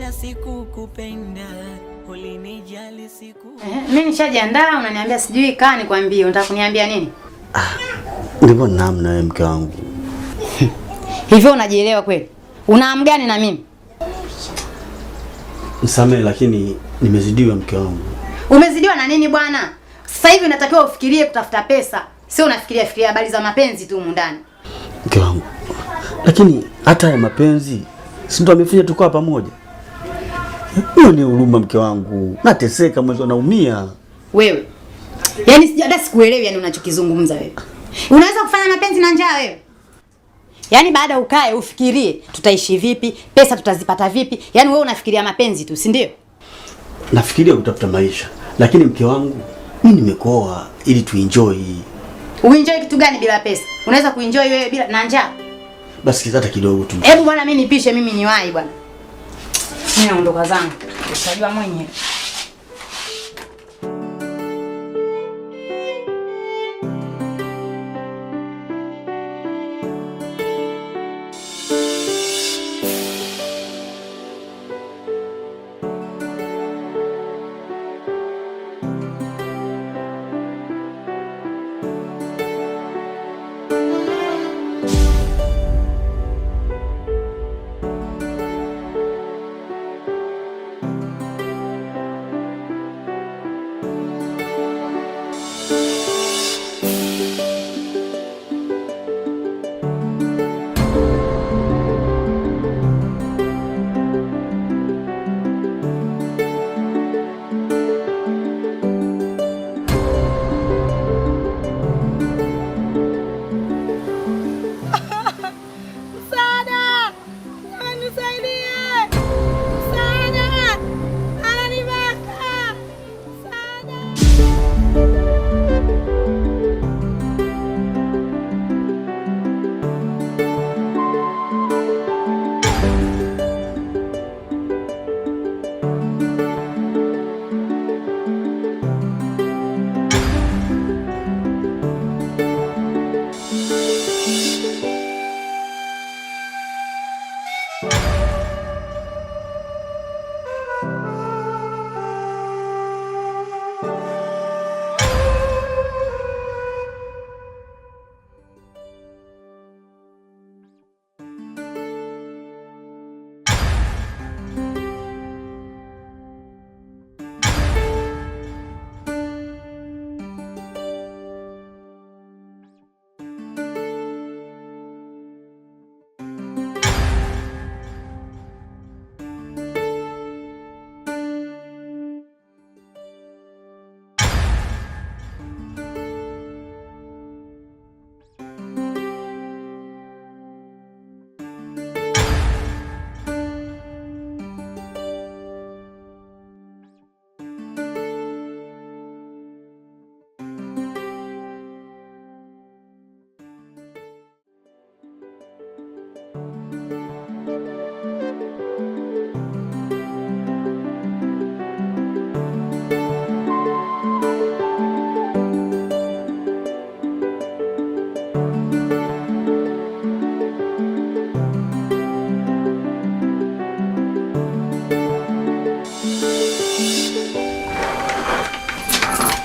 Ulinipenda sikukupenda, ulinijali siku. Mimi nishajiandaa, unaniambia sijui kaa nikwambie, unataka kuniambia nini? Ndivyo namna wewe mke wangu. Hivyo unajielewa kweli? Una hamu gani na mimi? Nisamehe lakini nimezidiwa mke wangu. Umezidiwa na nini bwana? Sasa hivi unatakiwa ufikirie kutafuta pesa. Sio unafikiria habari za mapenzi tu humu ndani. Mke wangu. Lakini hata ya mapenzi si ndo amefanya tukao pamoja. Hiyo ni huruma mke wangu. Nateseka mwanzo naumia. Wewe. Yaani hata sikuelewi yani unachokizungumza wewe. Unaweza kufanya mapenzi na njaa wewe? Yaani baada ukae ufikirie tutaishi vipi, pesa tutazipata vipi? Yaani wewe unafikiria mapenzi tu, si ndio? Nafikiria kutafuta maisha. Lakini mke wangu, mimi nimekoa ili tuenjoy. Uenjoy kitu gani bila pesa? Unaweza kuenjoy wewe bila na njaa? Basi hata kidogo tu. Hebu bwana mimi nipishe, mimi niwahi bwana. Mimi naondoka zangu. Utajua mwenyewe.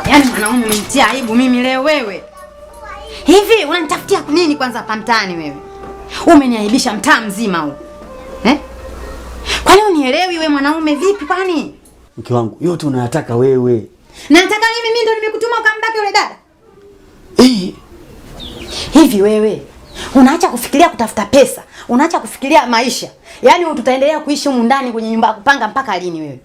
Yaani mwanaume umenitia aibu mimi leo wewe. Hivi unanitafutia nini kwanza hapa mtaani wewe? Umeniaibisha mtaa mzima huu. Kwani unielewi wewe mwanaume vipi kwani? Mke wangu, yote unayataka wewe. Nataka mimi ndo nimekutuma ukambaki yule dada. Hivi wewe unaacha kufikiria kutafuta pesa, unaacha kufikiria maisha. Yaani tutaendelea kuishi humu ndani kwenye nyumba ya kupanga mpaka lini wewe?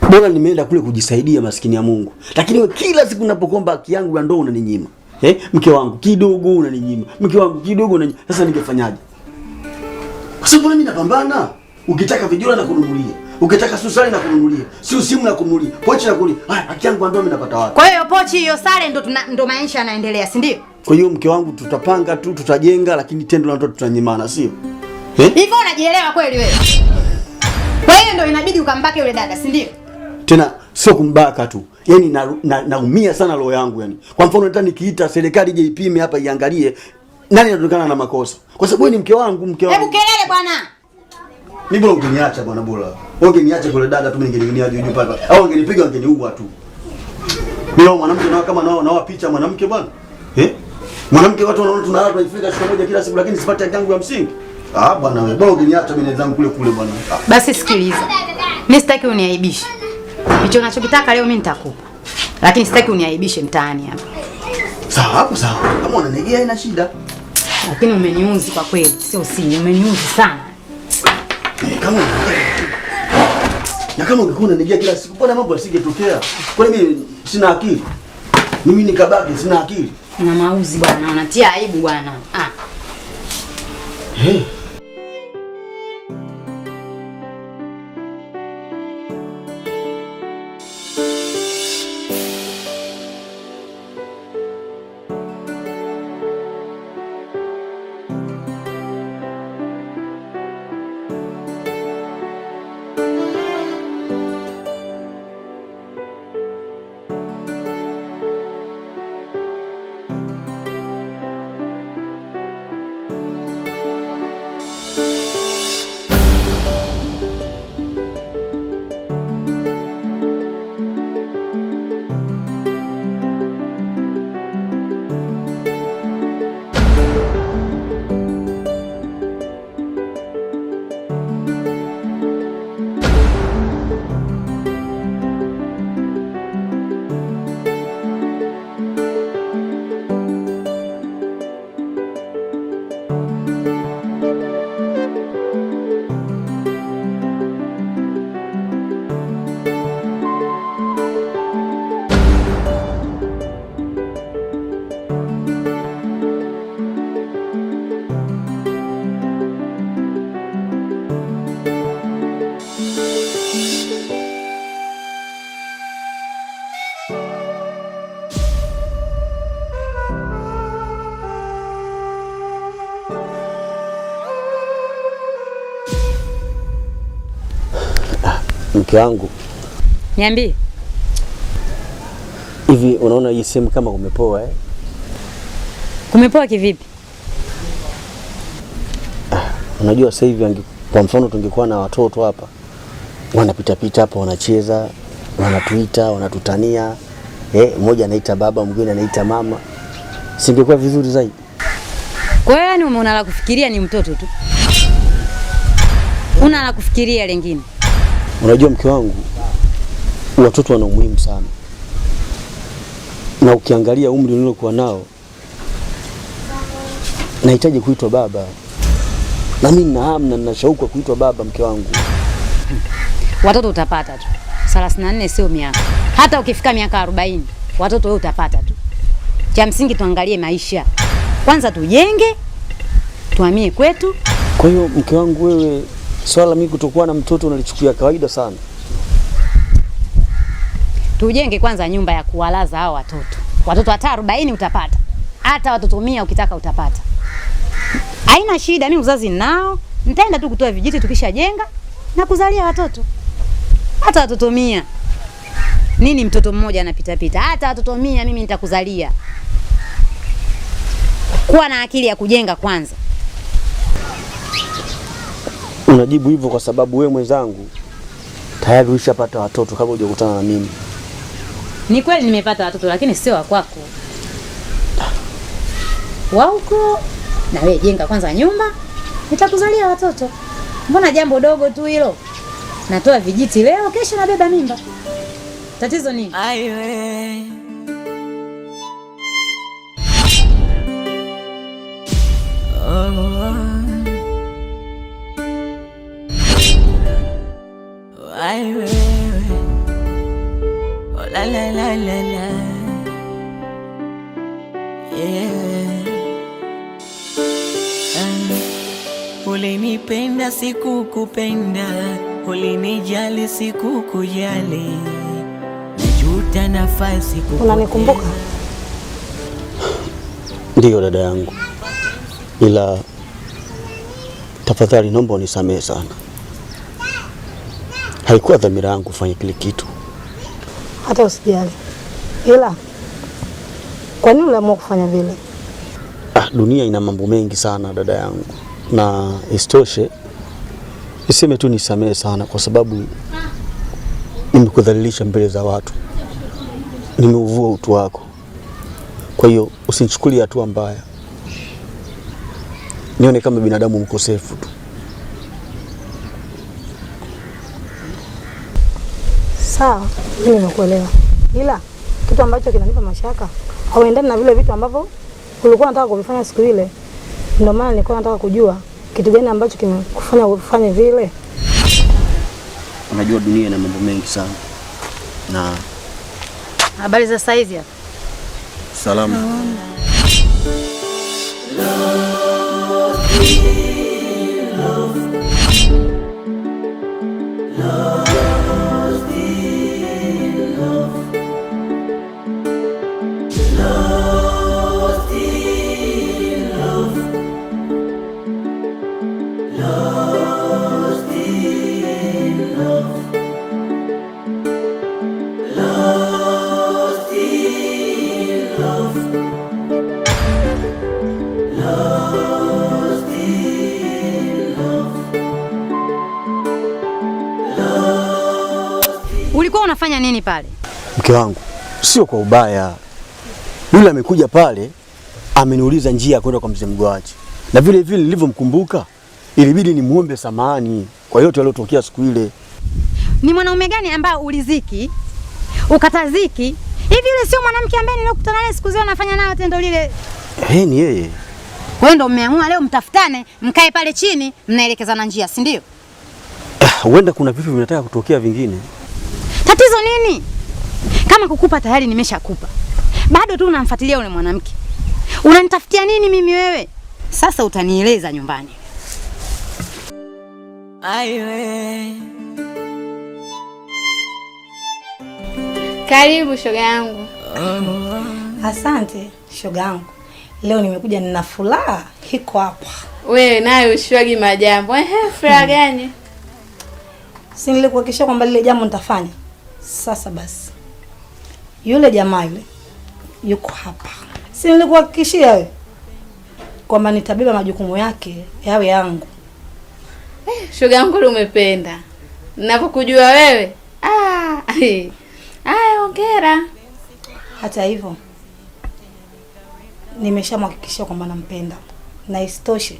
Bora nimeenda kule kujisaidia maskini ya Mungu. Lakini wewe kila siku unapokomba haki yangu ya ndoa unaninyima. Mke wangu kidogo unaninyima. Mke wangu kidogo unaninyima. Sasa ningefanyaje? Kwa sababu mimi napambana. Ukitaka vijora na kununulia. Ukitaka susali na kununulia. Sio simu na kununulia. Pochi na kununulia. Haki yangu ya ndoa mimi napata wapi? Kwa hiyo pochi hiyo sare ndo maisha yanaendelea, si ndio? Kwa hiyo mke wangu tutapanga tu, tutajenga lakini tendo la ndoa tutanyimana, sio? Hivyo unajielewa kweli wewe? Kwa hiyo ndio inabidi ukambake yule dada, si ndio? Tena sio kumbaka tu. Yaani naumia sana roho yangu yani. Kwa mfano hata nikiita serikali je ipime hapa iangalie nani anatokana na makosa. Kwa sababu wewe ni mke wangu, mke wangu. Hebu kelele bwana. Mimi bora ungeniacha bwana bora. Ungeniacha kule dada tu mimi ningening'ia juu pale. Au ungenipiga ungeniua tu. Mimi mwanamke na kama nao picha mwanamke bwana. Mwanamke watu wanaona tunalala tunafika siku moja kila siku lakini sipati haki yangu ya msingi. Bwana wewe bora ungeniacha mimi nenzangu kule bwana. Basi sikiliza. Mimi sitaki uniaibishe. Hicho unachokitaka leo mimi nitakupa. Lakini sitaki uniaibishe mtaani hapa. Sawa hapo sawa. Kama unanigea ina shida. Lakini umeniuzi kwa kweli. Sio siri, umeniuzi sana. Kama na kama ungekuwa unanigea kila siku mbona mambo yasingetokea? Kwa nini mimi sina akili? Mimi nikabaki sina akili. Una mauzi bwana, unatia aibu bwana. Mke wangu. Niambie. Hivi unaona hii sehemu kama kumepoa Kumepoa kivipi? Unajua sasa hivi kwa mfano tungekuwa na watoto hapa. Wanapita pita hapa wanacheza, wanatuita, wanatutania. Mmoja anaita baba, mwingine anaita mama. Singekuwa vizuri zaidi. Kwa hiyo yani umeona la kufikiria ni mtoto tu. Una la kufikiria lingine. Unajua mke wangu, watoto wana umuhimu sana. Na ukiangalia umri nilokuwa nao, nahitaji kuitwa baba. Na mimi nina hamu na nina shauku kuitwa baba mke wangu. Watoto utapata tu. 34 sio miaka. Hata ukifika miaka 40, watoto wewe utapata tu. Cha msingi tuangalie maisha. Kwanza tujenge, tuhamie kwetu. Kwa hiyo mke wangu wewe, swala mimi kutokuwa na mtoto unalichukulia kawaida sana. Tujenge kwanza nyumba ya kuwalaza hao watoto. Watoto hata 40 utapata. Hata watoto 100 ukitaka utapata. Haina shida, mimi uzazi nao. Nitaenda tu kutoa vijiti tukishajenga na kuzalia watoto. Hata watoto 100. Nini mtoto mmoja anapita pita? Hata watoto 100 mimi nitakuzalia. Kuwa na akili ya kujenga kwanza. Unajibu hivyo kwa sababu wewe mwenzangu tayari ulishapata watoto kabla hujakutana na mimi. Ni kweli nimepata watoto lakini sio wa kwako. Wa huko na wewe jenga kwanza nyumba, nitakuzalia watoto. Mbona jambo dogo tu hilo? Natoa vijiti leo, kesho nabeba mimba. Tatizo nini? Aiwe. Aiwe. Oh la la la la la. Ulinipenda sikukupenda, ulinijali sikukujali. Najuta nafasi kukupenda. Unanikumbuka? Ndiyo dada yangu. Ila tafadhali naomba unisamehe sana. Haikuwa dhamira yangu kufanya kile kitu. Hata usijali. Ila kwa nini uliamua kufanya vile? Dunia ina mambo mengi sana dada yangu. Na istoshe Niseme tu nisamehe sana kwa sababu nimekudhalilisha mbele za watu. Nimeuvua utu wako. Kwa hiyo usinichukulie hatua mbaya. Nione kama binadamu mkosefu tu. Sawa, mimi nimekuelewa. Ila kitu ambacho kinanipa mashaka hauendani na vile vitu ambavyo ulikuwa unataka kuvifanya siku ile. Ndio maana nilikuwa nataka kujua kitu gani ambacho kimekufanya ufanye vile. Unajua dunia ina mambo mengi sana. Na habari za saizi hapa? Salama. Ulikuwa unafanya nini pale? Mke wangu, sio kwa ubaya. Yule amekuja pale, ameniuliza njia ya kwenda kwa mzee Mgwaji. Na vile vile nilivyomkumbuka, ilibidi nimuombe samahani kwa yote yaliyotokea siku ile. Ni mwanaume gani ambaye uliziki, ukataziki? Hivi yule sio mwanamke ambaye nilikutana naye siku zile anafanya nayo tendo lile? Ni yeye. Wewe ndio umeamua leo mtafutane, mkae pale chini, mnaelekezana njia, si ndio? Huenda kuna vitu vinataka kutokea vingine. Tatizo nini? Kama kukupa tayari nimeshakupa. Bado tu unamfuatilia yule mwanamke. Unanitafutia nini mimi wewe? Sasa utanieleza nyumbani. Aiwe. Karibu shoga yangu. Asante shoga yangu. Leo nimekuja nina furaha hiko hapa. Wewe naye ushwagi majambo. Furaha gani? Si nilikuhakikishia kwamba lile jambo nitafanya. Sasa basi. Yule jamaa yule yuko hapa. Si nilikuhakikishia wewe kwamba nitabeba majukumu yake yawe yangu. Shoga yangu umependa. Ninapokujua wewe. Hongera. Hata hivyo nimeshamhakikishia kwamba nampenda. Na isitoshe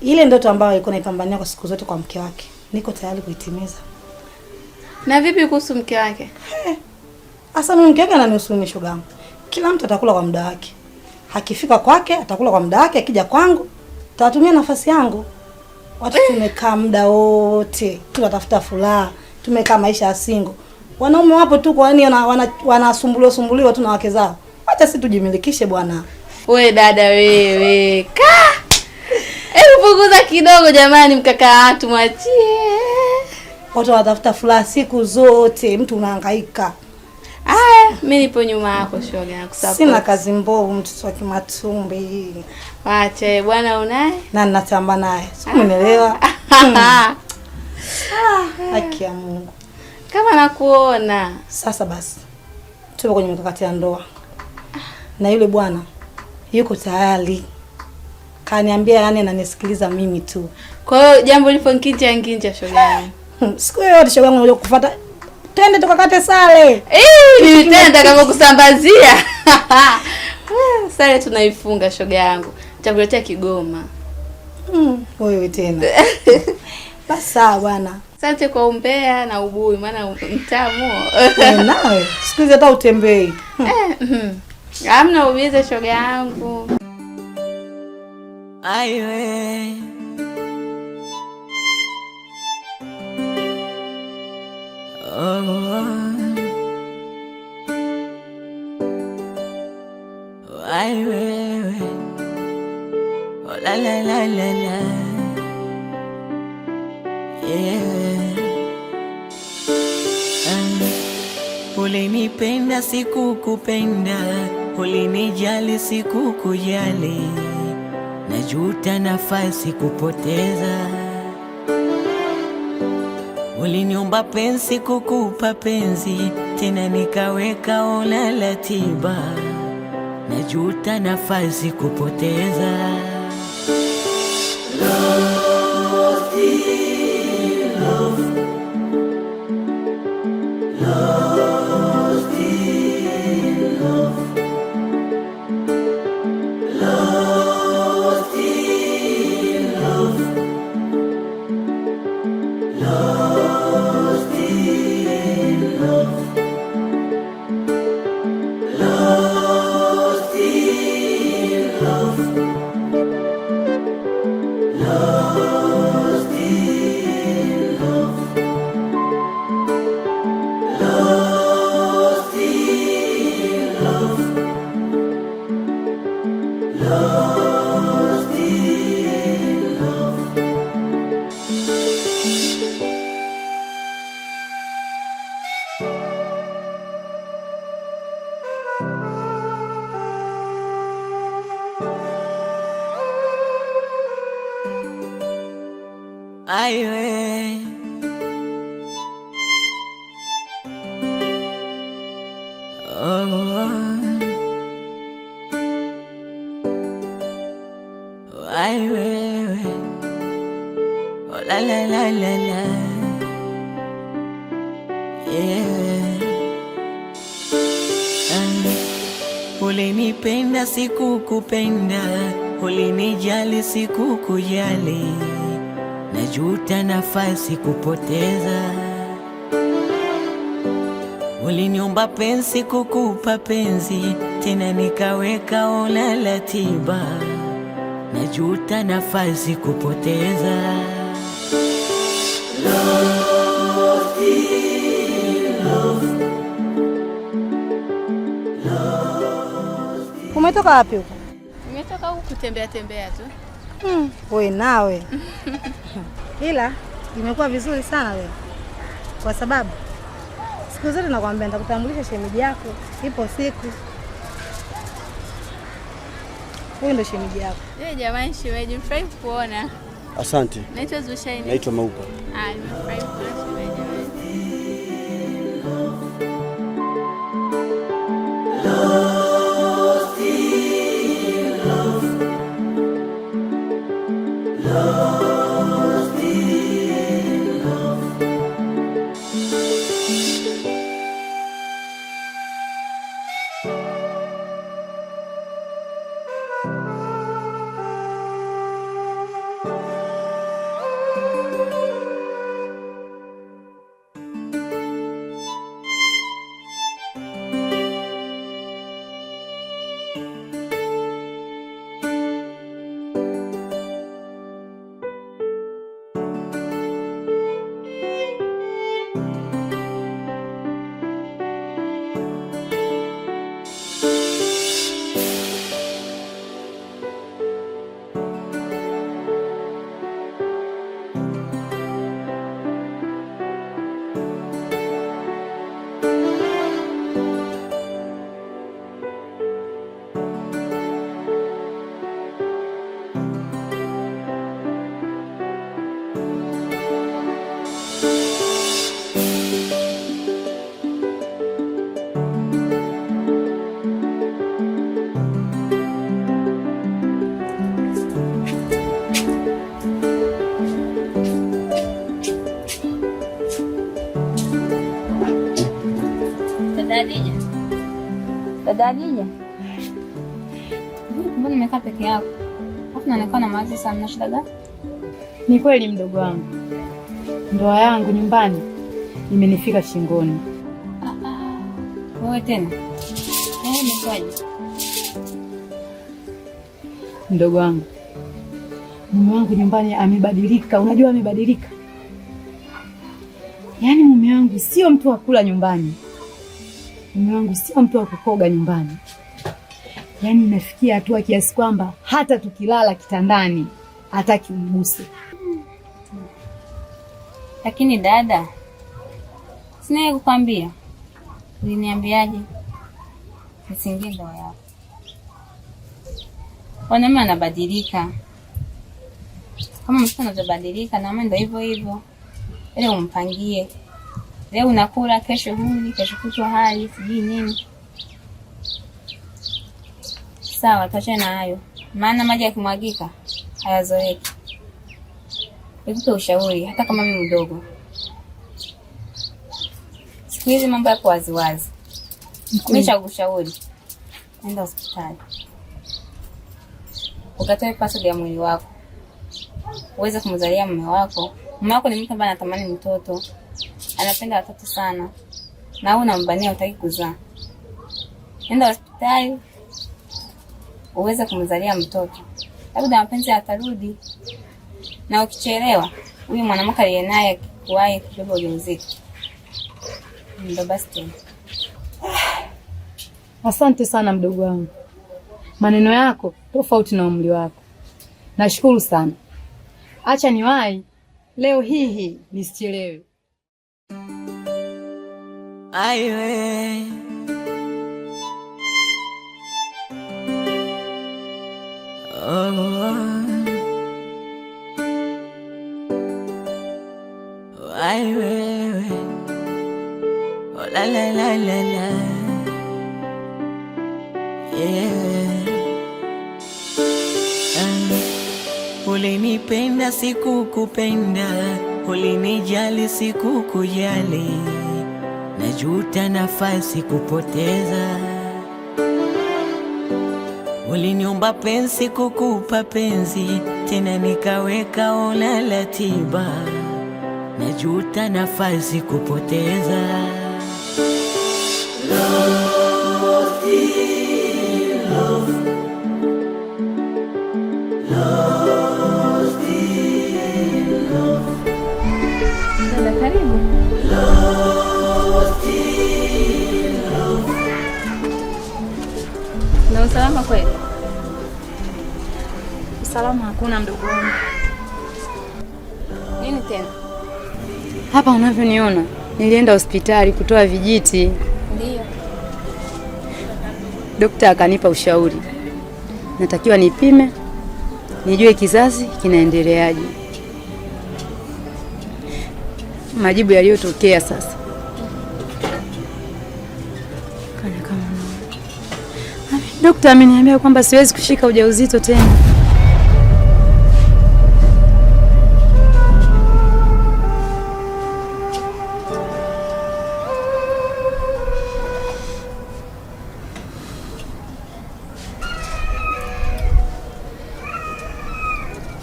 ile ndoto ambayo alikuwa anaipambania kwa siku zote kwa mke wake, niko tayari kuitimiza. Na vipi kuhusu mke wake? Asa mimi mke wake ananihusu ni shoga yangu. Kila mtu atakula kwa muda wake. Hakifika kwake atakula kwa muda wake, akija kwangu tatumia nafasi yangu. Watu tumekaa muda wote, tunatafuta furaha, tumekaa maisha ya single. Wanaume wapo tu kwa nini wanasumbuliwa tu na wake zao. Acha sisi tujimilikishe bwana. We dada wewe. Punguza kidogo jamani, mkaka watu mwachie. Watu wanatafuta furaha siku zote, mtu unahangaika. Mimi nipo nyuma yako shoga yangu support. Sina kazi mbovu, mtoto wa Kimatumbi. Acha bwana unaye? Na ninatamba naye. Umeelewa? Haki ya Mungu. Kama nakuona. Sasa basi. Tupo kwenye mikakati ya ndoa. Na yule bwana yuko tayari. Kaniambia yani ananisikiliza mimi tu. Kwa hiyo jambo lipo nginja shoga yangu. Siku yote shoga yangu unajua kufuata. Twende tukakate sale. Mimi tenda kama kusambazia. Sale tunaifunga shoga yangu. Nitakuletea Kigoma. Wewe tena. Basi sawa bwana. Asante kwa umbea na ubuyu maana mtamu. Nawe siku hizi hata utembei. Hamna ubize shoga yangu. Aiwe. Aiwe. La la la la la. Ulinipenda sikukupenda, ulinijali sikukujali, najuta nafasi kupoteza. Uliniomba penzi kukupa penzi, tena nikaweka ona ratiba, najuta nafasi kupoteza. Lost Aiwe aiwe la la la la la ulinipenda sikukupenda, ulinijali sikukujali, najuta nafasi kupoteza. Uliniomba penzi kukupa penzi, tena nikaweka ulalatiba, najuta nafasi kupoteza. Umetoka wapi huko? Nimetoka huku kutembea tembea tu. Wewe nawe. Ila imekuwa vizuri sana wewe. Kwa sababu siku zote nakwambia nitakutambulisha shemeji yako. Ipo siku. Huyu ndo shemeji yako. Jamani shemeji, mfurahi kuona. Asante. Naitwa Zushaini. Naitwa Maupa. Nimefurahi kuona shemeji. Dada Adija. Mbona umekaa peke yako? Hapo naonekana mawazo sana, na shida gani? Ni kweli mdogo wangu, ndoa yangu nyumbani imenifika shingoni. Wewe tena? Umekwaje? Mdogo wangu, mume wangu nyumbani amebadilika. Unajua amebadilika? Yaani mume wangu sio mtu wa kula nyumbani. Mume wangu sio mtu wa kukoga nyumbani. Yaani imefikia hatua kiasi kwamba hata tukilala kitandani hataki umguse. Lakini dada, sina kukwambia. Uliniambiaje? Nisingie ndoa yako. Wanaume anabadilika. Kama mtu anabadilika na mimi ndio hivyo hivyo. Ile umpangie. Leo unakula, kesho huli, kesho kutwa hali, sijui nini. Sawa, tuachane na hayo. Maana maji yakimwagika hayazoeki. Nikupe ushauri hata kama mimi mdogo. Siku hizi mambo yako waziwazi. Mimi chakushauri. Nenda hospitali. Ukatoe password ya mwili wako. Uweze kumzalia mume wako. Mume wako ni mtu ambaye anatamani mtoto. Anapenda watoto sana. Na wewe unambania hutaki kuzaa. Nenda hospitali. Uweze kumzalia mtoto. Labda mapenzi yatarudi. Na ukichelewa, huyu mwanamke aliyenaye kuwahi kubeba ujauzito. Ndio basi tena. Asante sana mdogo wangu. Maneno yako tofauti na umri wako. Nashukuru sana. Acha niwahi leo hii nisichelewe. Aiwe aiwe la la la la la ulinipenda sikukupenda, ulinijali sikukujali, najuta nafasi kupoteza. Uliniomba penzi kukupa penzi, tena nikaweka ulala tiba, najuta nafasi kupoteza. Lost in love. Lost in love. Dada, karibu. Lost in love. Na usalama kweli? Usalama hakuna mdogo wangu. Nini tena? Hapa unavyoniona, nilienda hospitali kutoa vijiti. Ndio. Daktari akanipa ushauri. Natakiwa nipime, nijue kizazi kinaendeleaje. Majibu yaliyotokea sasa. Daktari ameniambia kwamba siwezi kushika ujauzito tena.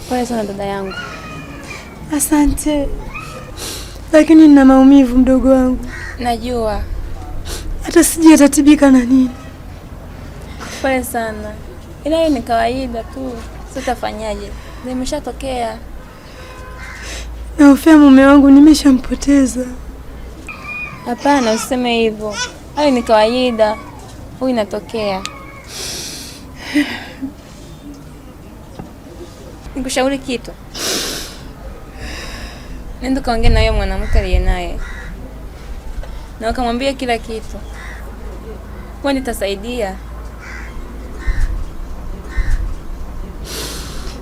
Pole sana dada yangu. Asante. Lakini nina maumivu mdogo wangu. Najua. Hata sijui atatibika na nini. Pole sana. Ila hiyo ni kawaida tu. Sitafanyaje? Nimeshatokea. Naofia mume wangu nimeshampoteza. Hapana, usiseme hivyo. Hayo ni kawaida. Huyu inatokea. Nikushauri kitu. Nenda kaongea na yeye mwanamke aliye naye. Na ukamwambia kila kitu. Kwa nitasaidia.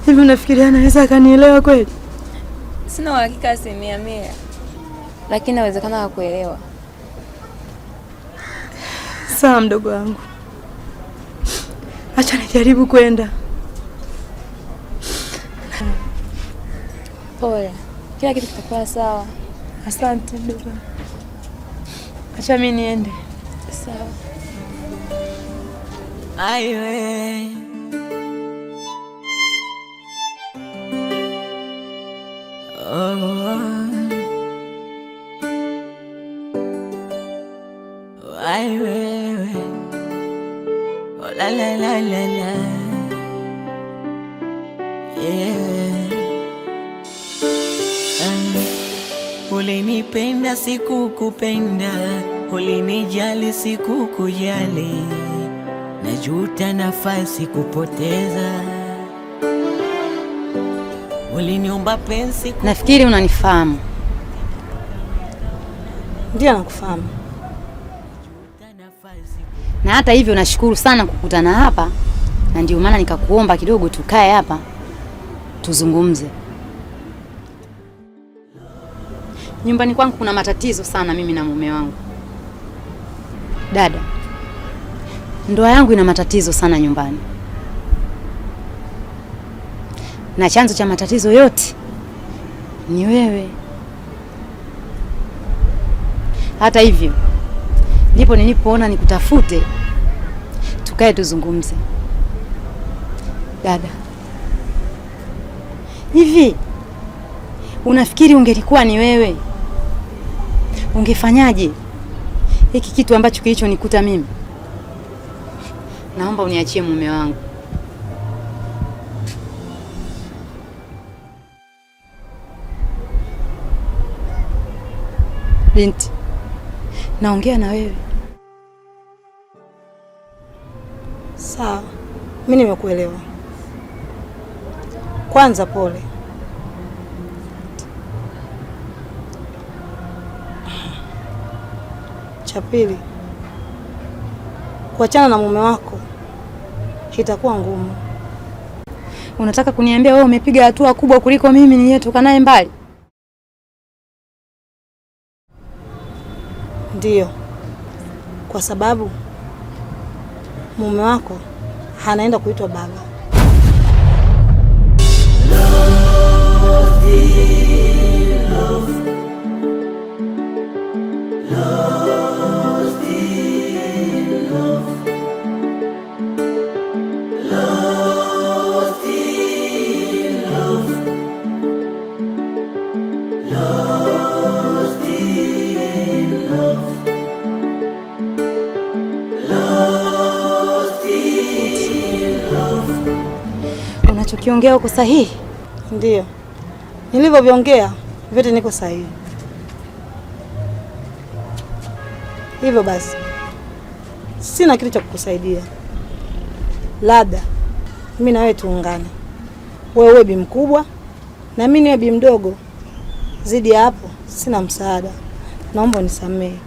Hivi unafikiria anaweza akanielewa kweli? Sina uhakika 100%. Lakini inawezekana kukuelewa. Sawa mdogo wangu. Acha nijaribu kwenda. Pole. Kila kitu kitakuwa sawa. Asante mdogo. Acha mimi niende. Sawa. Aiwe aiwe la la la la la ulinipenda sikukupenda, ulinijali sikukujali, najuta nafasi kupoteza. Uliniomba penzi. Nafikiri unanifahamu. Ndio nakufahamu. Na hata hivyo nashukuru sana kukutana hapa, na ndio maana nikakuomba kidogo tukae hapa tuzungumze. Nyumbani kwangu kuna matatizo sana mimi na mume wangu. Dada, ndoa yangu ina matatizo sana nyumbani. Na chanzo cha matatizo yote ni wewe. Hata hivyo ndipo nilipoona nikutafute tukae tuzungumze. Dada, hivi unafikiri ungelikuwa ni wewe ungefanyaje hiki kitu ambacho kilichonikuta mimi? Naomba uniachie mume wangu. Binti, naongea na wewe. Sawa. Mimi nimekuelewa. Kwanza pole. Cha pili, kuachana na mume wako itakuwa ngumu. Unataka kuniambia wewe umepiga hatua kubwa kuliko mimi niliyetoka naye mbali? Ndiyo, kwa sababu mume wako anaenda kuitwa baba. Unachokiongea uko sahihi? Ndiyo, nilivyoviongea vyote niko sahihi. Hivyo basi sina kitu cha kukusaidia, labda mimi na wewe tuungane, wewe uwe bi mkubwa na mimi niwe bi mdogo. Zidi ya hapo sina msaada, naomba unisamehe.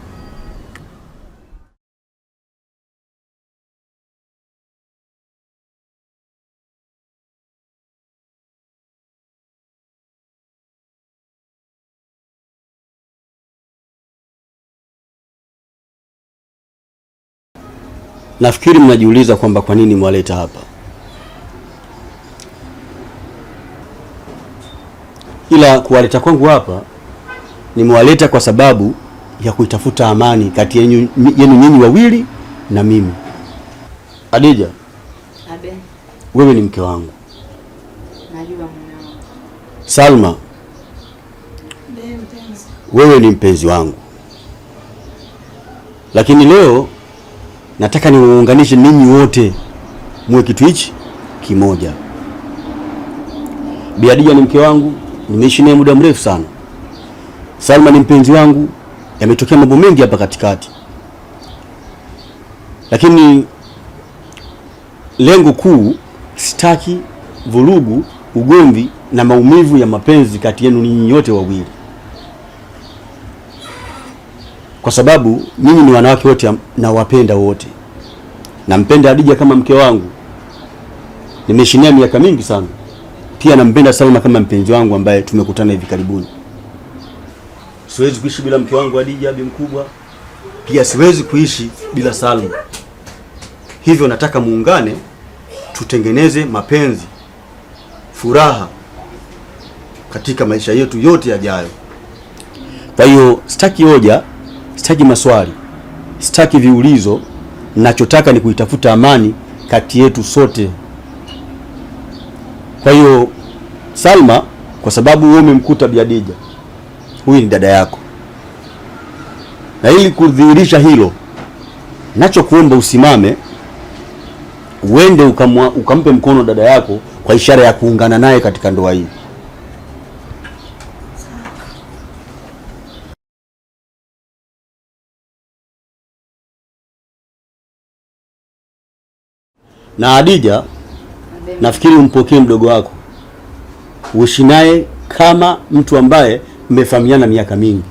Nafikiri mnajiuliza kwamba kwa nini mwaleta hapa. Ila kuwaleta kwangu hapa nimewaleta kwa sababu ya kuitafuta amani kati yenu nyinyi wawili na mimi. Adija, Abe, wewe ni mke wangu. najua mume wangu. Salma, wewe ni mpenzi wangu. Lakini leo nataka niwaunganishe ninyi wote muwe kitu hichi kimoja. Bi Adija ni mke wangu, nimeishi naye muda mrefu sana. Salma ni mpenzi wangu, yametokea mambo mengi hapa katikati. Lakini lengo kuu, sitaki vurugu, ugomvi na maumivu ya mapenzi kati yenu ninyi wote wawili. Kwa sababu ninyi ni wanawake wote na wapenda wote. Nampenda Adija kama mke wangu. Nimeishi naye miaka mingi sana. Pia nampenda Salma kama mpenzi wangu ambaye tumekutana hivi karibuni. Siwezi kuishi bila mke wangu Adija, bi mkubwa. Pia siwezi kuishi bila Salma. Hivyo nataka muungane, tutengeneze mapenzi, furaha katika maisha yetu yote yajayo. Kwa hiyo sitaki hoja, sitaki maswali, sitaki viulizo. Ninachotaka ni kuitafuta amani kati yetu sote. Kwa hiyo Salma, kwa sababu wewe umemkuta Bi Adija, huyu ni dada yako, na ili kudhihirisha hilo, ninachokuomba usimame, uende ukampe mkono dada yako kwa ishara ya kuungana naye katika ndoa hii. Na Adija, nafikiri umpokee mdogo wako, uishi naye kama mtu ambaye mmefahamiana miaka mingi.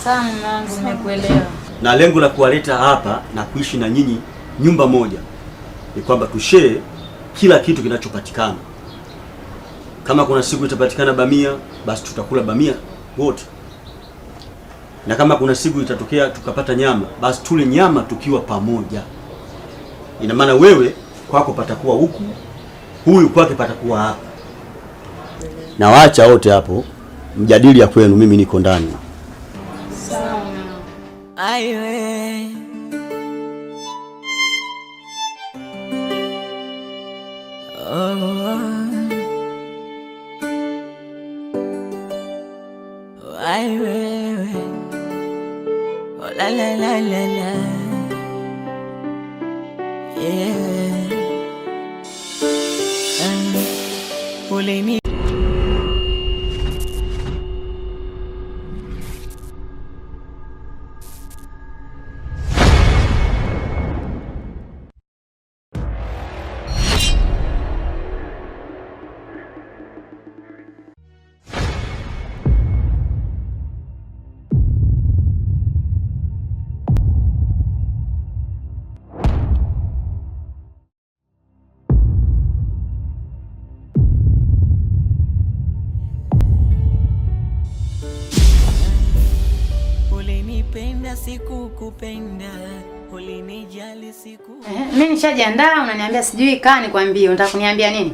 Sawa mwanangu, nimekuelewa. Na lengo la kuwaleta hapa na kuishi na nyinyi nyumba moja ni kwamba tushare kila kitu kinachopatikana. Kama kuna siku itapatikana bamia, basi tutakula bamia wote. Na kama kuna siku itatokea tukapata nyama, basi tule nyama tukiwa pamoja. Ina maana wewe kwako patakuwa huku, huyu kwake patakuwa hapa. Na waacha wote hapo mjadili ya kwenu, mimi niko ndani. Sawa. Aiwe aiwe la la la la la, yeah. Ulini Ulinipenda sikukupenda, ulinijali siku. Mimi nishajiandaa, unaniambia sijui kaa nikwambie, unataka kuniambia nini?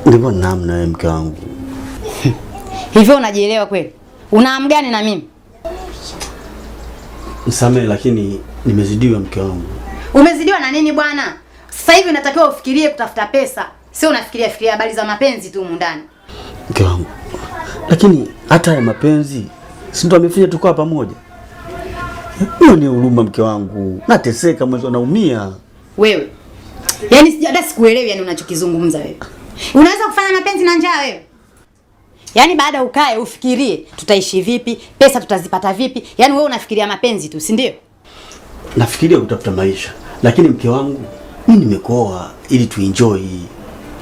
Ndivyo namna wewe mke wangu. Hivyo unajielewa kweli? Una hamu gani na mimi? Nisamehe lakini nimezidiwa mke wangu. Umezidiwa na nini bwana? Sasa hivi unatakiwa ufikirie kutafuta pesa. Sio unafikiria habari za mapenzi tu humu ndani. Mke wangu. Lakini hata ya mapenzi si ndo amefanya tukao pamoja. Hiyo ni huruma mke wangu. Nateseka mwanzo naumia. Wewe. Yaani hata sikuelewi yani unachokizungumza wewe. Unaweza kufanya mapenzi na njaa wewe? Yaani baada ukae ufikirie tutaishi vipi, pesa tutazipata vipi? Yaani wewe unafikiria mapenzi tu, si ndio? Nafikiria kutafuta maisha. Lakini mke wangu, mimi nimekoa ili tuenjoy.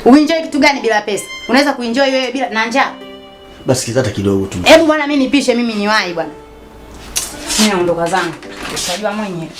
Uenjoy kitu gani bila pesa? Unaweza kuenjoy wewe bila na njaa? Basi hata kidogo tu. Hebu bwana mimi nipishe, mimi niwahi bwana. Mimi naondoka zangu. Utajua mwenyewe.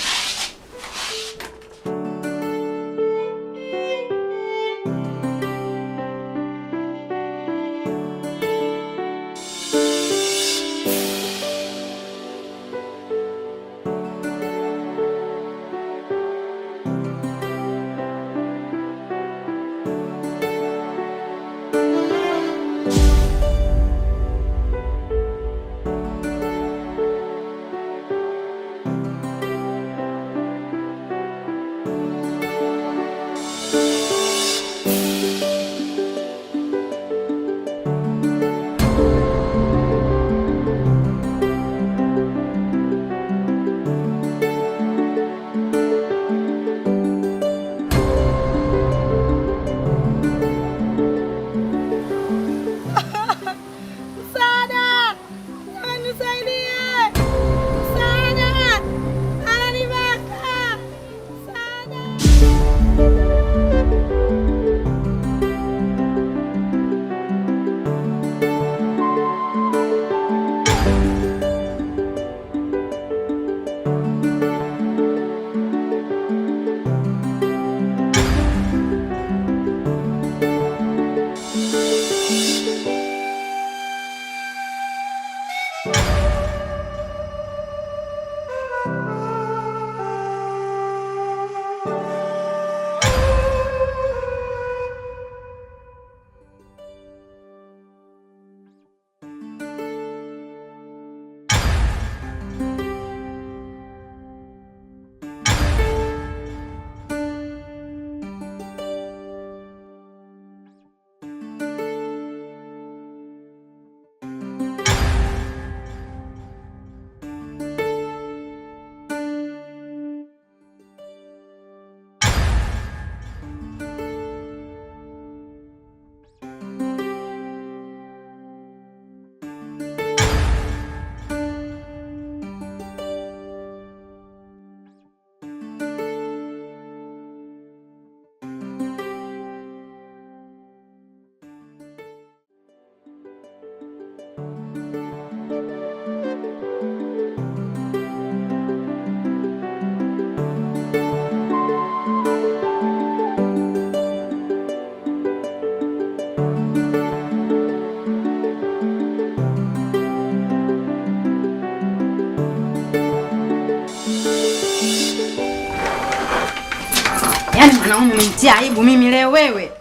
Yaani mwanaume umenitia aibu mimi leo wewe.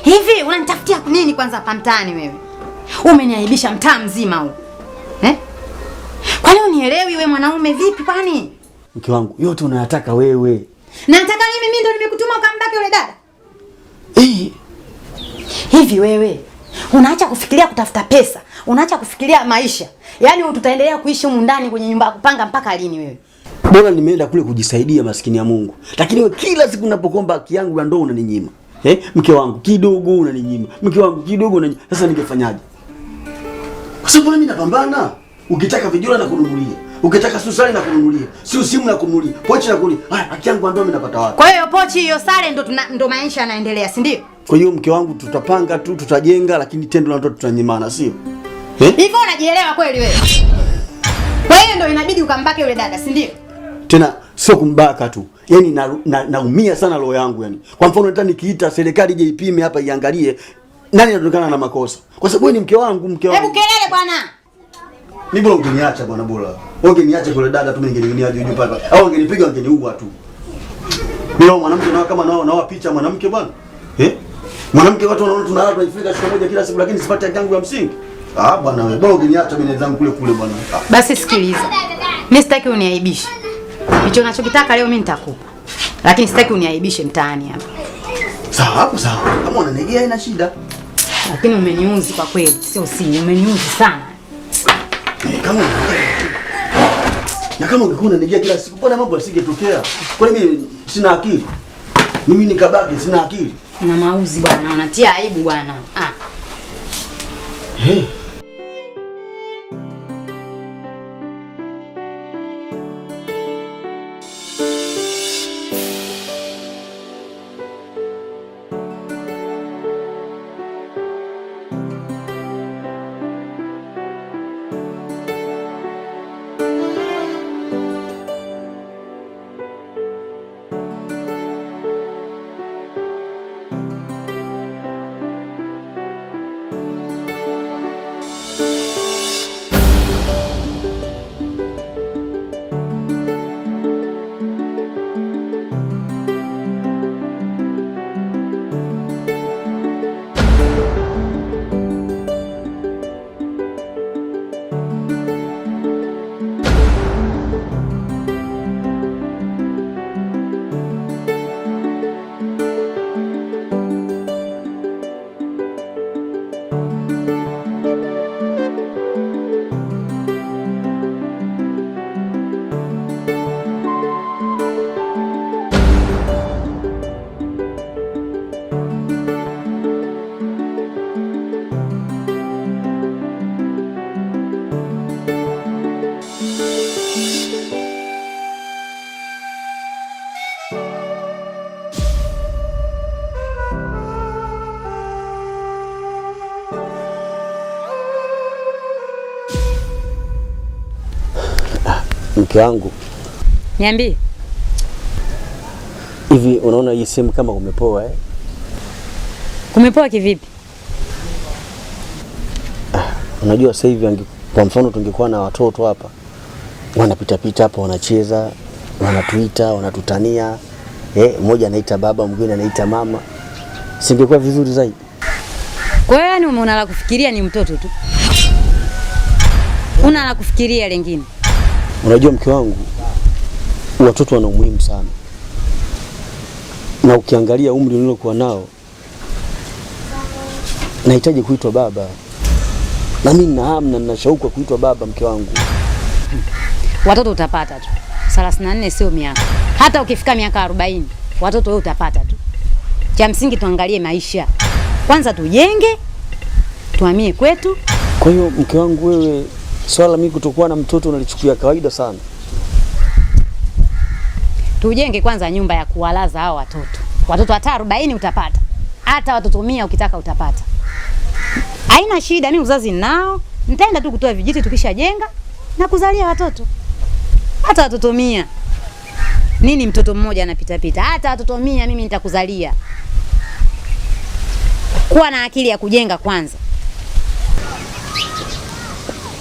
Hivi unanitafutia nini kwanza hapa mtaani wewe? Umeniaibisha mtaa mzima huu. Kwa nini unielewi wewe mwanaume vipi kwani? Mke wangu, yote unayataka wewe. Nataka mimi ndio nimekutuma ukambaki yule dada. Hivi wewe unaacha kufikiria kutafuta pesa, unaacha kufikiria maisha. Yaani tutaendelea kuishi humu ndani kwenye nyumba ya kupanga mpaka lini wewe? Bora nimeenda kule kujisaidia maskini ya Mungu. Lakini wewe kila siku unapokomba haki yangu ya ndoa unaninyima. Mke wangu kidogo unaninyima. Mke wangu kidogo unaninyima. Sasa ningefanyaje? Kwa sababu mimi napambana. Ukitaka vijora na kununulia. Ukitaka susali na kununulia. Sio simu na kununulia. Pochi na kununulia. Haki yangu ya ndoa mimi napata wapi? Kwa hiyo pochi hiyo sare ndo maisha yanaendelea, si ndio? Kwa hiyo mke wangu tutapanga tu, tutajenga, lakini tendo la ndoa tutanyimana, sio? Hivyo unajielewa kweli wewe? Kwa hiyo ndio inabidi ukambake yule dada, si ndio? Tena sio kumbaka tu. Yaani naumia sana roho yangu yani. Kwa mfano hata nikiita serikali ije ipime hapa iangalie nani anatokana na makosa. Kwa sababu wewe ni mke wangu, mke wangu. Hebu kelele bwana. Mimi bora ungeniacha bwana bora. Ungeniacha kule dada tu mimi ningening'ia juu pale. Au ungenipiga ungeniua tu. Mimi mwanamke na kama nao picha mwanamke bwana. Mwanamke watu wanaona tunalala tunajifika siku moja kila siku lakini sipati haki yangu ya msingi. Bwana wewe bora ungeniacha mimi nenzangu kule bwana. Basi sikiliza. Mimi sitaki uniaibishe. Hicho unachokitaka leo mimi nitakupa. Lakini sitaki uniaibishe mtaani hapa. Sawa hapo sawa. Kama unanigea ina shida. Lakini umeniuzi kwa kweli. Sio umeniuzi sana. Kama na kama ungekuwa unanijia kila siku mbona mambo yasingetokea? Kwa nini mimi sina akili? Mimi nikabaki sina akili. Na mauzi bwana, unatia aibu bwana. Mke wangu. Niambie. Hivi unaona hii simu kama kumepoa Kumepoa kivipi? Unajua sasa hivi kwa mfano tungekuwa na watoto hapa. Wanapita pita hapa wanacheza, wanatuita, wanatutania. Mmoja anaita baba, mwingine anaita mama. Singekuwa vizuri zaidi. Kwa hiyo yani umeona la kufikiria ni mtoto tu. Una la kufikiria lingine. Unajua mke wangu, watoto wana umuhimu sana. Na ukiangalia umri nilokuwa nao, nahitaji kuitwa baba. Na mimi nina hamu na nina shauku kuitwa baba mke wangu. Watoto utapata tu. 34 sio miaka. Hata ukifika miaka 40, watoto wewe utapata tu. Cha msingi tuangalie maisha. Kwanza tujenge, tuhamie kwetu. Kwa hiyo mke wangu wewe, swala mimi kutokuwa na mtoto unalichukulia kawaida sana. Tujenge kwanza nyumba ya kuwalaza hao watoto. Watoto hata 40 utapata. Hata watoto 100 ukitaka utapata. Haina shida, mimi uzazi nao. Nitaenda tu kutoa vijiti tukishajenga na kuzalia watoto. Hata watoto 100. Nini mtoto mmoja anapita pita? Hata watoto 100 mimi nitakuzalia. Kuwa na akili ya kujenga kwanza.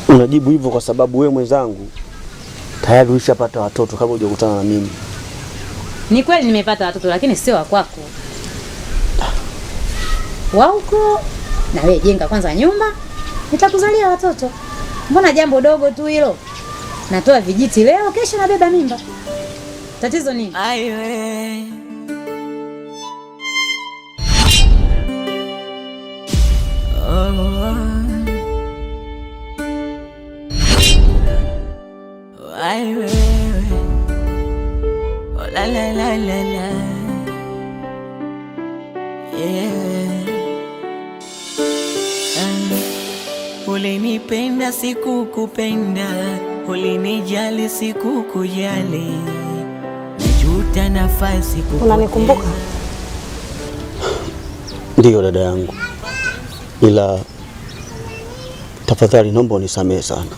Unajibu hivyo kwa sababu wewe mwenzangu tayari ulishapata watoto kabla hujakutana na mimi. Ni kweli nimepata watoto lakini sio wa kwako. Wa huko na wewe jenga kwanza nyumba, nitakuzalia watoto. Mbona jambo dogo tu hilo? Natoa vijiti leo, kesho nabeba mimba. Tatizo nini? Aiwe. Aiwe. Oh la la la la la. Ulinipenda sikukupenda, ulinijali sikukujali. Najuta nafasi kukupenda. Unanikumbuka? Ndiyo dada yangu. Ila tafadhali naomba unisamehe sana.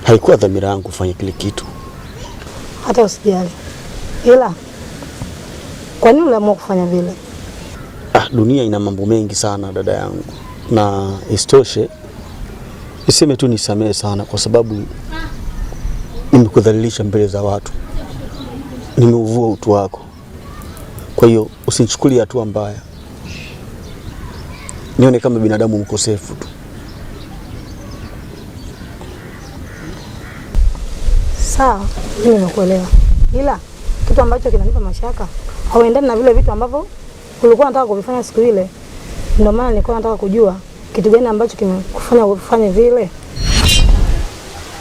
Haikuwa dhamira yangu kufanya kile kitu. Hata usijali. Ila kwa nini uliamua kufanya vile? Dunia ina mambo mengi sana dada yangu. Na istoshe Niseme tu nisamehe sana kwa sababu nimekudhalilisha mbele za watu. Nimeuvua utu wako. Kwa hiyo usinichukulie hatua mbaya. Nione kama binadamu mkosefu tu. Sawa, mimi nakuelewa. Ila kitu ambacho kinanipa mashaka hauendani na vile vitu ambavyo ulikuwa unataka kuvifanya siku ile. Ndio maana nilikuwa nataka kujua kitu gani ambacho kimekufanya ufanye vile.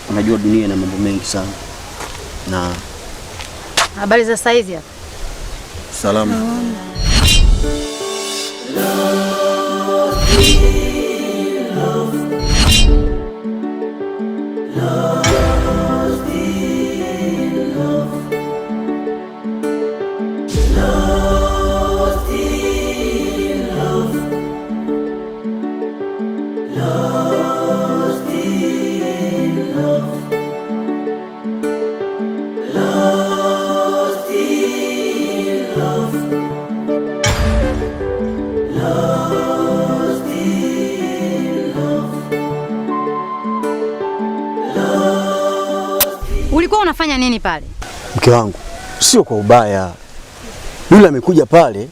Unajua dunia ina mambo mengi sana. Na Habari za saizi hapa? Salama. Ulikuwa unafanya nini pale? Mke wangu, sio kwa ubaya. Yule amekuja pale,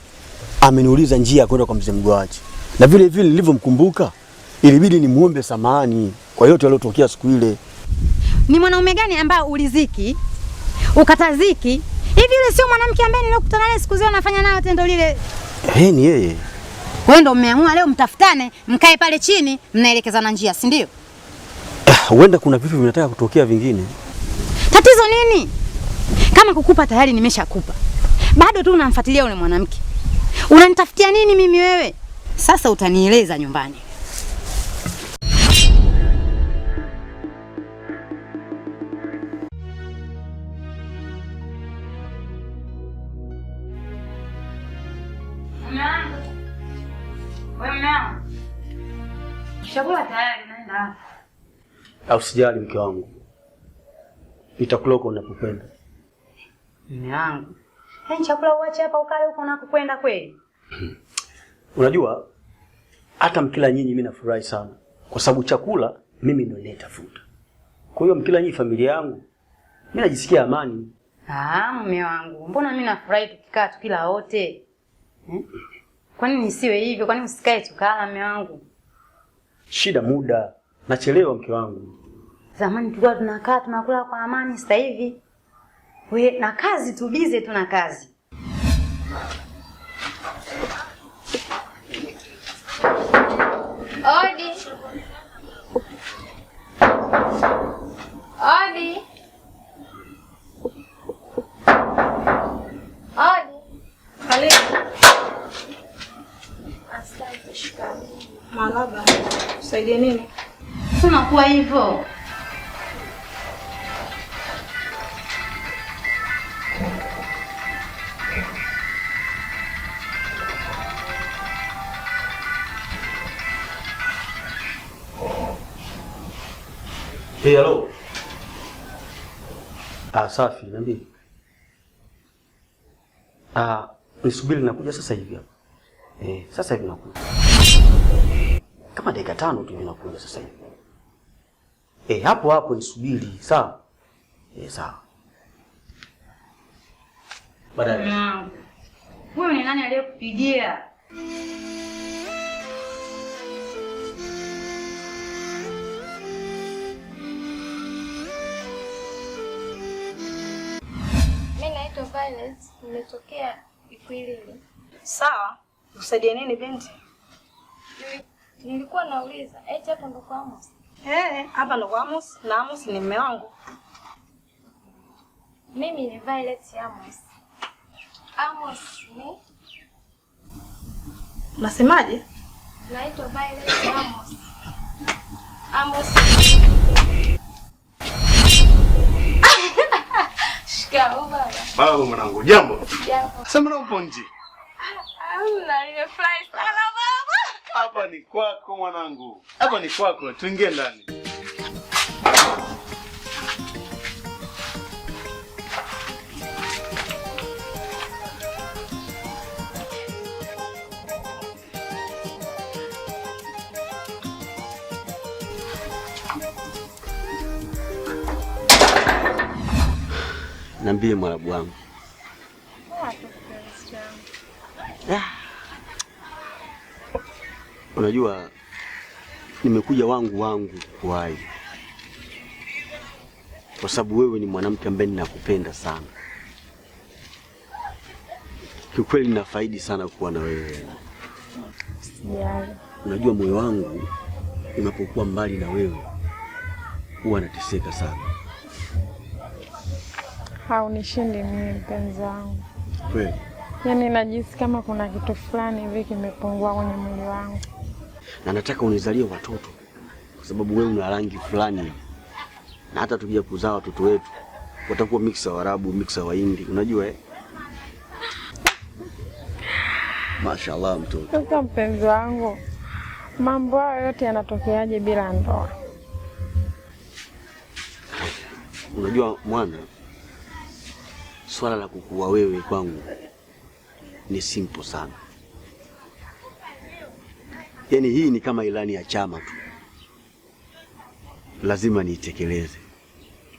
ameniuliza njia ya kwenda kwa mzee Mgwaji. Na vile vile nilivyomkumbuka, ilibidi nimuombe samahani kwa yote yaliyotokea siku ile. Ni mwanaume gani ambaye uliziki, ukataziki? Hivi yule sio mwanamke ambaye nilikutana naye siku zile anafanya nayo tendo lile? Ni yeye. Wewe ndio umeamua leo mtafutane, mkae pale chini, mnaelekezana njia, si ndio? Huenda kuna vitu vinataka kutokea vingine. Tatizo nini? Kama kukupa tayari nimeshakupa. Bado tu unamfuatilia yule mwanamke. Unanitafutia nini mimi wewe? Sasa utanieleza nyumbani. Chakula tayari, naenda hapa. Usijali mke wangu. Nitakula huko unapokwenda. Mume wangu. Chakula uache hapa ukale huko unakokwenda kweli? Unajua hata mkila nyinyi mimi nafurahi sana kwa sababu chakula mimi ndio nitafuta. Kwa hiyo mkila nyinyi familia yangu mimi najisikia amani. Mume wangu, mbona mimi nafurahi tukikaa tukila wote? Kwa nini nisiwe hivyo? Kwa nini usikae tukala mume wangu? Shida muda, nachelewa mke wangu. Zamani tulikuwa tunakaa tunakula kwa amani, sasa hivi wewe na kazi tu, bize tu na kazi. Odi. Odi. Odi. Karibu. Asante, shukrani. Malaba. Usaidie nini? Tunakuwa hivyo. Hello. Safi, niambie. Nisubiri nakuja sasa hivi hapa. Sasa hivi nakuja. Kama dakika 5 tu nakuja sasa hivi. Hapo hapo nisubiri, sawa? Sawa. Baadaye. Wewe ni nani aliyekupigia? Mimi naitwa Violet, nimetokea Ikwilili. Sawa. Usaidie nini binti? Nilikuwa nauliza, eti hapo ndo kwa Amos? Hapa ndo kwa Amos, na Amos ni mume wangu. Mimi ni Violet Amos. Amos ni? Unasemaje? Naitwa Violet Amos. Amos. Shikamoo baba. Baba mwanangu, jambo? Jambo. Sasa mbona upo nje? Hamna, nimefurahi sana baba. Hapa ni kwako mwanangu. Hapa ni kwako, tuingie ndani. Niambie mwarabu wangu. Unajua nimekuja wangu kuwahi. Kwa sababu wewe ni mwanamke ambaye ninakupenda sana. Kiukweli ninafaidi sana kuwa na wewe. Unajua moyo wangu unapokuwa mbali na wewe huwa nateseka sana. Haunishindi mimi mpenzi wangu. Kweli? Yaani najisi kama kuna kitu fulani hivi kimepungua kwenye mwili wangu. Na nataka unizalie watoto kwa sababu wewe una rangi fulani. Na hata tukija kuzaa watoto wetu watakuwa mixa wa Arabu, mixa wa Hindi, unajua Mashaallah mtoto. Sasa mpenzi wangu, mambo hayo yote yanatokeaje bila ndoa? Unajua mwana, swala la kukua wewe kwangu ni simple sana. Yaani hii ni kama ilani ya chama tu. Lazima niitekeleze.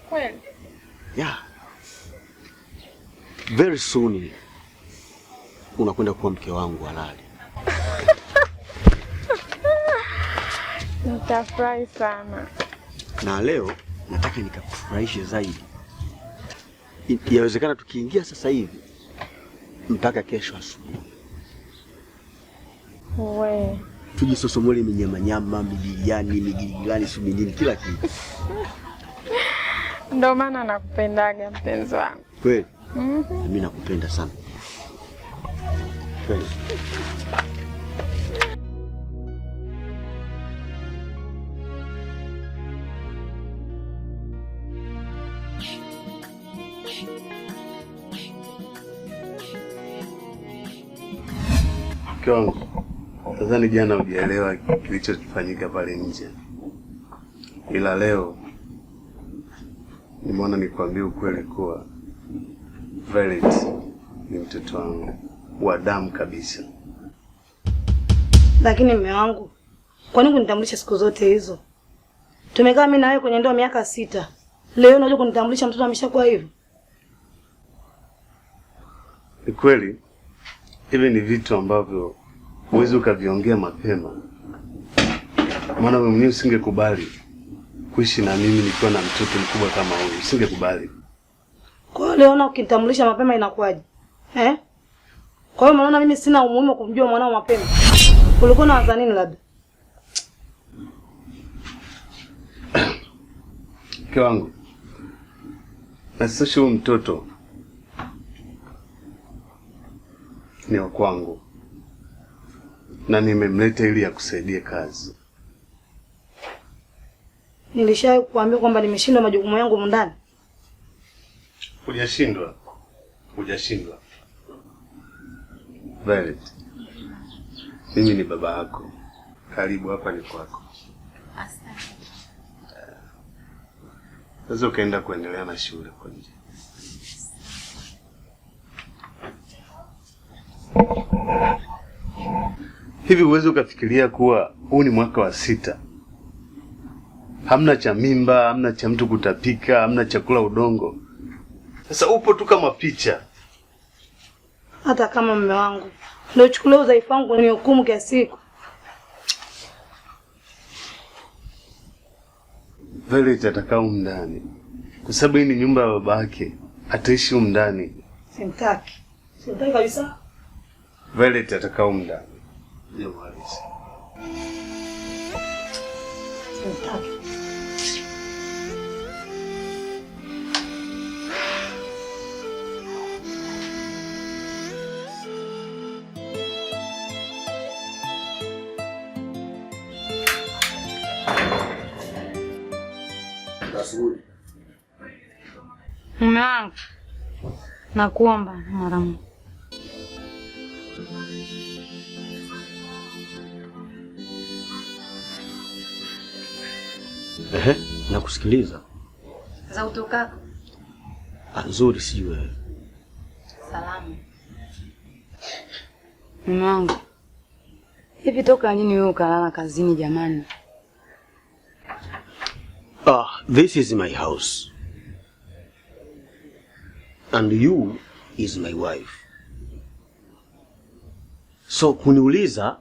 Kweli? Yeah. Very soon unakwenda kuwa mke wangu halali. Nitafurahi sana. Na leo nataka nikakufurahishe zaidi. Yawezekana tukiingia sasa hivi mpaka kesho asubuhi. Wewe Tujisosomole minyama, mijiliani, migiligilani, suminini, kila kitu. Ndio maana nakupendaga mpenzi wangu. Kweli? Mimi nakupenda sana. Kweli. Kiongo, nadhani jana hujaelewa kilichofanyika pale nje. Ila leo nimeona nikwambie ukweli kuwa Violet ni mtoto wangu wa damu kabisa. Lakini mume wangu, kwa nini kunitambulisha siku zote hizo? Tumekaa mimi na wewe kwenye ndoa miaka 6. Leo unajua kunitambulisha mtoto ameshakuwa hivyo? Ni kweli hivi ni vitu ambavyo huwezi ukaviongea mapema. Maana wewe mwenyewe usingekubali kuishi na mimi nikiwa na mtoto mkubwa kama huyu. Usingekubali. Kwa hiyo leo ukinitambulisha mapema inakuwaje? Kwa hiyo unaona mimi sina umuhimu kumjua mwanao mapema. Ulikuwa unawaza nini labda? Mke wangu, na sasa huyu mtoto ni wa kwangu na nimemleta ili akusaidie kazi. Nilishawahi kukuambia kwamba nimeshindwa majukumu yangu mundani. Hujashindwa. Hujashindwa. Violet, mimi ni baba yako. Karibu hapa ni kwako. Asante. Sasa ukaenda kuendelea na shule kwa nje. Hivi uweze ukafikiria kuwa huu ni mwaka wa 6. Hamna cha mimba, hamna cha mtu kutapika, hamna chakula udongo. Sasa upo tu kama picha. Hata kama mume wangu ndio chukulia udhaifu wangu ni hukumu kiasi hiko. Violet atakaa humu ndani. Kwa sababu hii ni nyumba ya babake. Ataishi humu ndani. Simtaki. Simtaki kabisa. Violet atakaa humu ndani. Ndio mwalisi. Simtaki. Mume wangu, nakuomba mara moja. Nakusikiliza. Za utokako. Nzuri si wewe. Salamu. Mume wangu, hivi toka nini wewe ukalala kazini jamani? This is my house. and you is my wife. So kuniuliza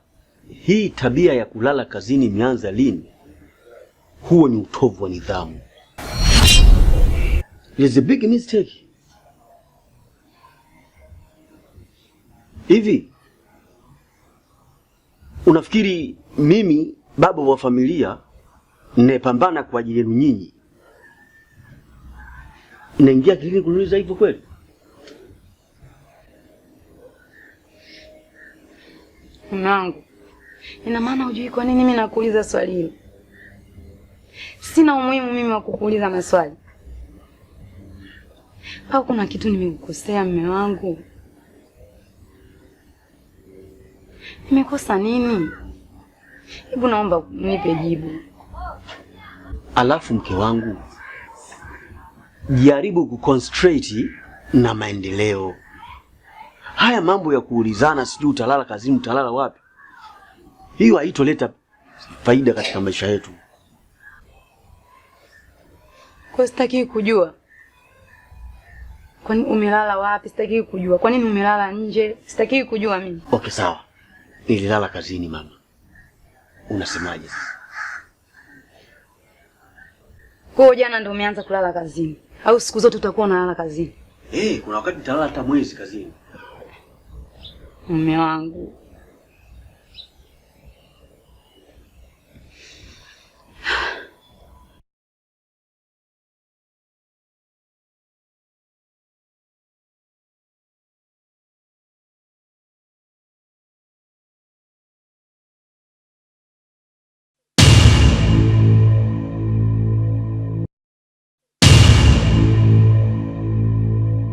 hii tabia ya kulala kazini imeanza lini? Huo ni utovu wa nidhamu. It is a big mistake. Hivi unafikiri mimi baba wa familia ninayepambana kwa ajili yenu nyinyi naingia kilini kuniuliza hivyo kweli? Mwanangu, ina maana hujui kwa nini mimi nakuuliza swali hilo? Sina umuhimu mimi wa kukuuliza maswali. Au kuna kitu nimekukosea mume wangu? Nimekosa nini? Hebu naomba nipe jibu. Alafu mke wangu, jaribu kuconcentrate na maendeleo. Haya mambo ya kuulizana sijui utalala kazini utalala wapi, hiyo haitoleta faida katika maisha yetu. Kwa sitaki kujua. Kwa nini umelala wapi? Sitaki kujua. Kwa nini umelala nje? Sitaki kujua mimi. Okay, sawa. Nililala kazini mama. Unasemaje sasa? Kwa jana ndio umeanza kulala kazini? Au siku zote utakuwa unalala kazini? Kuna wakati nitalala hata mwezi kazini. Mume wangu,